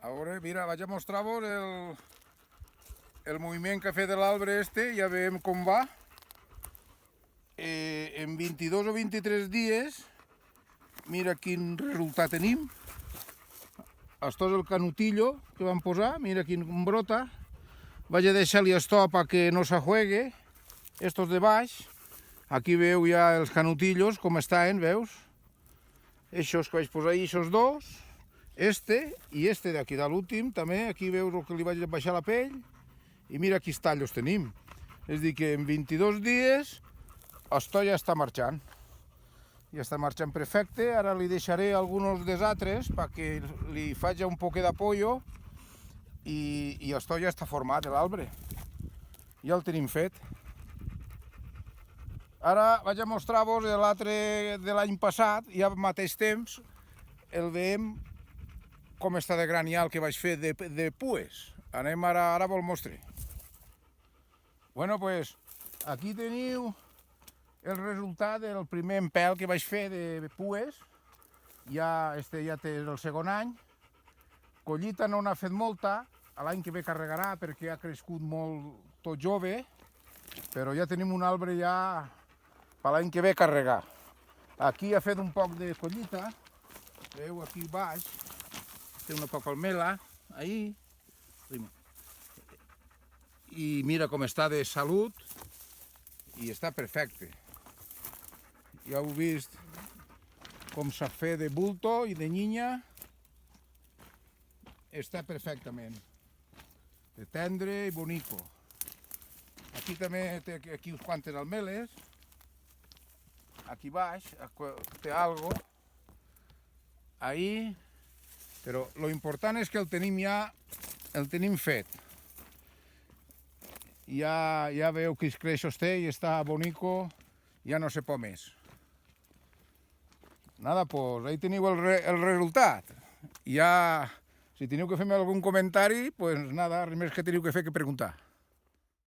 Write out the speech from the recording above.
A veure, mira, vaig a mostrar-vos el moviment que ha fet l'arbre este, ja veiem com va. En 22 o 23 dies, mira quin resultat tenim. Esto és el canutillo que vam posar, mira quin brota. Vaig a deixar-li esto para que no s'ajuegue. Estos de baix, aquí veu ja els canutillos com estan, veus? Eixos que vaig posar ahí, eixos dos, este i este d'aquí de l'últim també, aquí veus el que li vaig baixar la pell i mira quins tallos tenim. És a dir que en 22 dies esto ja està marxant. Ja està marxant perfecte, ara li deixaré alguns dels altres perquè li faig un poc d'apollo i esto ja està format, l'arbre. Ja el tenim fet. Ara vaig a mostrar-vos l'altre de l'any passat i al mateix temps el veiem com està de gran ja el que vaig fer de pues. Anem ara vos el mostre. Bueno, pues aquí teniu el resultat del primer empel que vaig fer de pues. Este ja té el segon any. Collita no n'ha fet molta, l'any que ve carregarà perquè ha crescut molt tot jove, però ja tenim un arbre ja per l'any que ve carregar. Aquí ha fet un poc de collita, veu aquí baix, té una poca palmela, ahí, i mira com està de salut, i està perfecte. Ja heu vist com s'ha fet de bulto i de niña, està perfectament, de tendre i bonico. Aquí també té aquí uns quantes almeles, aquí baix té algo, ahí, però lo important és que el tenim ja, el tenim fet. Ja veu quins creixos té i està bonico, ja no se pot més. Nada, pues ahí teniu el resultat. Ja, si teniu que fer-me algun comentari, pues nada, res més que teniu que fer que preguntar.